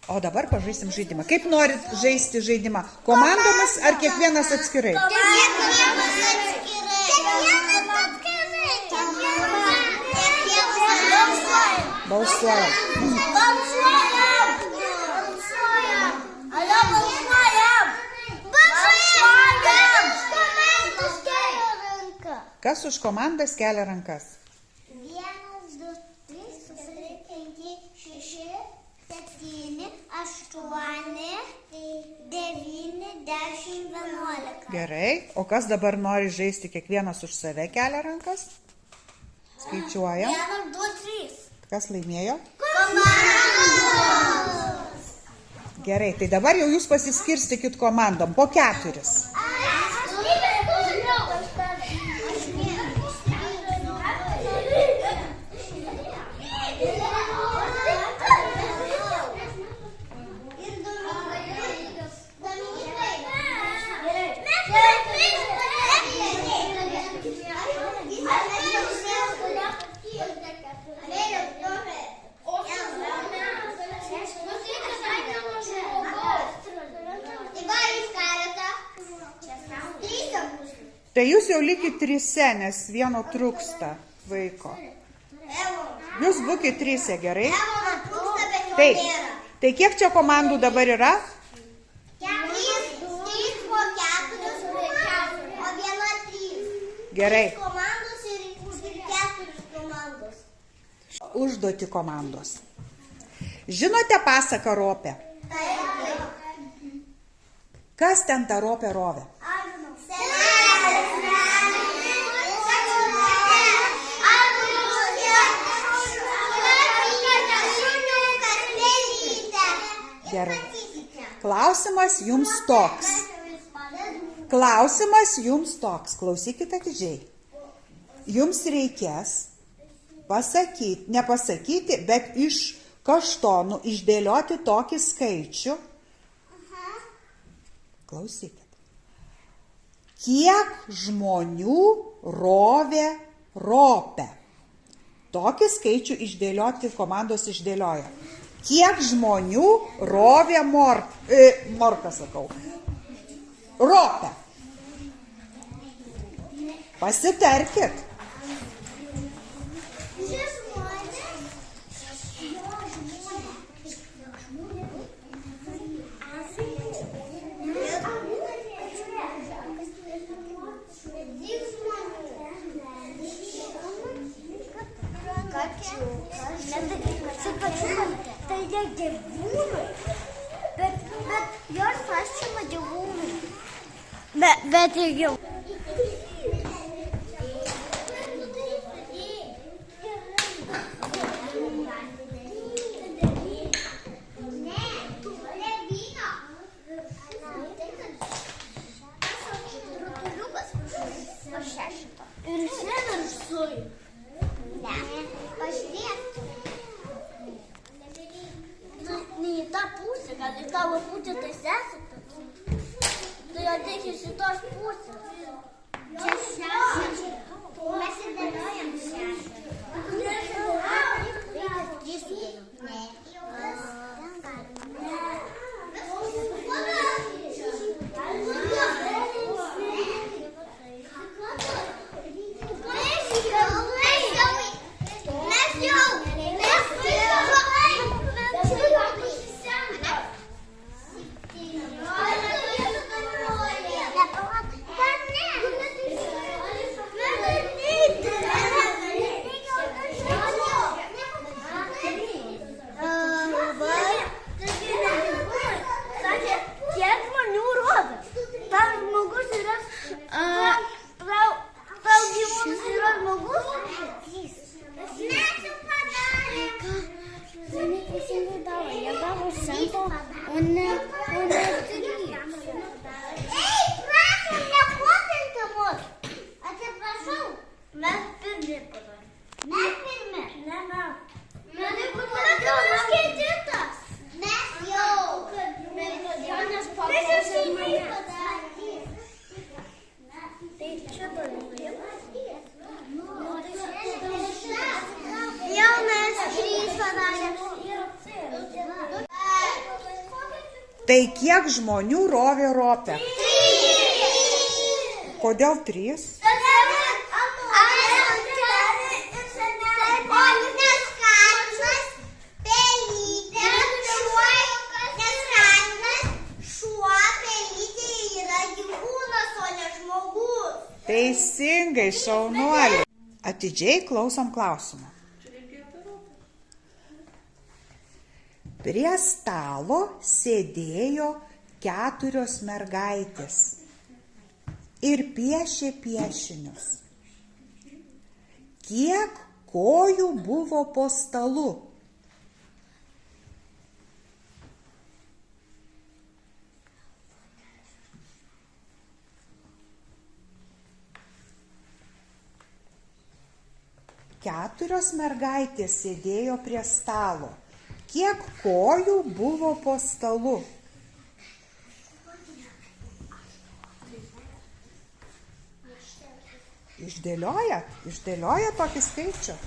O dabar pažaisim žaidimą. Kaip norit žaisti žaidimą? Komandomis ar kiekvienas atskirai? Kiekvienas atskirai. Balsuojam. Kas už komandas kelia rankas? 1, 2, 3, 5, 6, 7, 8, 9, 10, 11. Gerai. O kas dabar nori žaisti kiekvienas už save kelia rankas? Skaičiuojam. 1, 2, 3. Kas laimėjo? Komandos. Gerai, tai dabar jau jūs pasiskirstikit komandom po 4. Tai jūs jau likit 3, nes vieno trūksta vaiko. Jūs būkit 3, gerai? Taip. Tai kiek čia komandų dabar yra? 3 po 4, o 1 3. Gerai. Komandos ir 4 komandos. Užduoti komandos. Žinote pasaką Ropę? Kas ten tą Ropę rovė? Gerai. Klausimas jums toks. Klausykite atidžiai. Jums reikės pasakyti, nepasakyti, bet iš kaštonų išdėlioti tokį skaičių. Klausykit. Kiek žmonių rovė Ropę? Tokį skaičių išdėlioti komandos išdėlioja. Kiek žmonių rovė Ropę? Pasitarkit. Tai jie gyvūnai, bet jos paščiama gyvūnai. Bet ir gyvūnai. Ir šiandien suju. Ne, pažiūrėk. Ne į tą pusę, gal į tavo pusę tai sesate. Tai ateik iš šitos pusės. Čia 6. Mes įdėliojam 6. Ne. Tai kiek žmonių rovė ropę? Kodėl 3? Teisingai, šaunuoliai. Atidžiai klausom klausimą. Prie stalo sėdėjo 4 mergaitės ir piešė piešinius. Kiek kojų buvo po stalu? Keturios mergaitės sėdėjo prie stalo. Kiek kojų buvo po stalu? Išdėliojat tokį skaičių?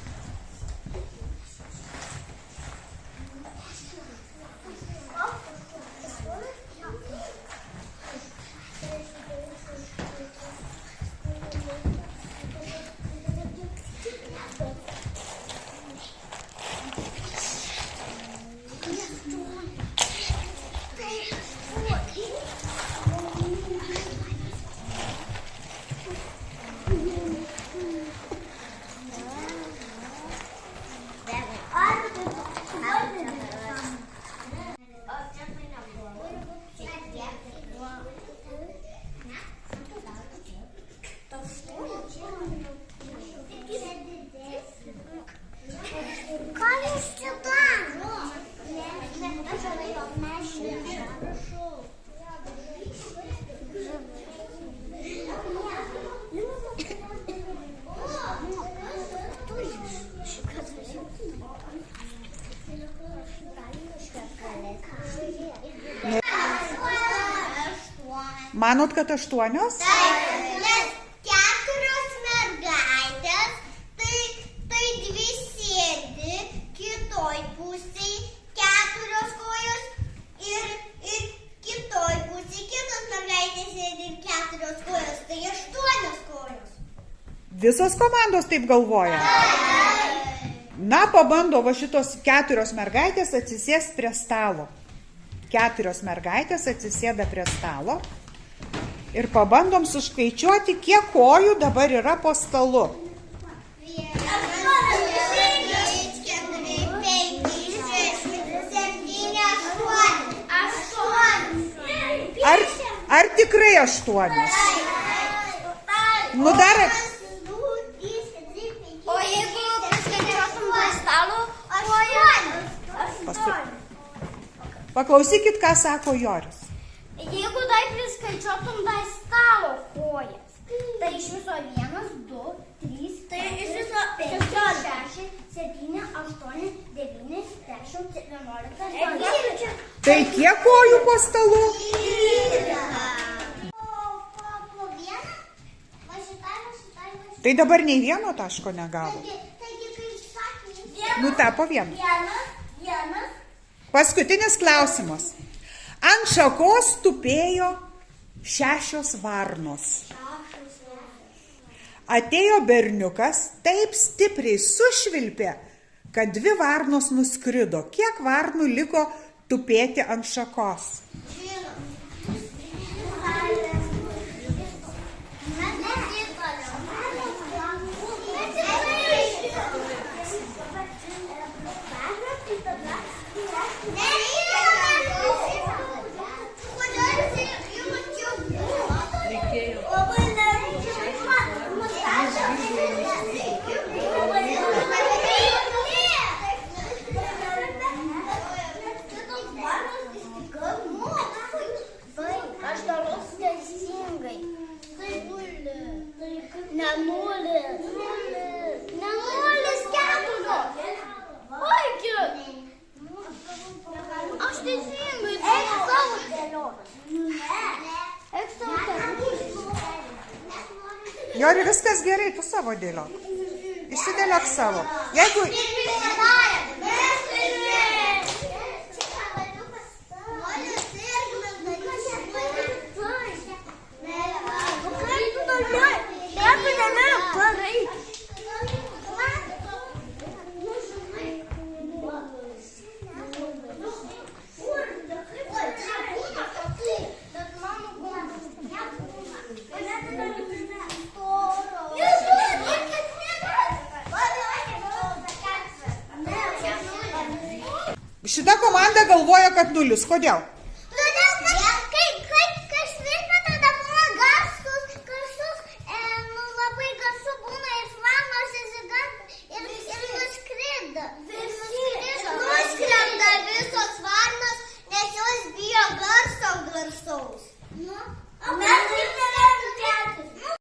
Manot, kad 8? Taip, nes 4 mergaitės, tai 2 sėdi kitoj pusėj, 4 kojos ir kitoj pusėj kitos mergaitės sėdi ir 4 kojos, tai 8 kojos. Visos komandos taip galvoja? Na, pabando va šitos 4 mergaitės atsisės prie stalo. 4 mergaitės atsisėda prie stalo. Ir pabandom suskaičiuoti, kiek kojų dabar yra po stalu. 1, 2, 3, 4, 5, 6, 7, 8. Ar tikrai 8? Nu dar... O jeigu paskaičiuotum prie stalo, 8. Paklausykit, ką sako Joris. Jeigu dar priskaičiuotum dar stalo kojas, tai iš viso 1, 2, 3, 4, 5, 6, 7, 8, 9, 10, 11, 12. Tai kiek kojų po stalu? Tai dabar nei vieno taško negavo. Nu, ta po vieną. Paskutinis klausimas. Ant šakos tupėjo 6 varnos. Atėjo berniukas, taip stipriai sušvilpė, kad 2 varnos nuskrido. Kiek varnų liko tupėti ant šakos? Jori, viskas gerai, tu savo dėliok. Išsidėliok savo. Jeigu... Šita komanda galvoja, kad 0. Kodėl?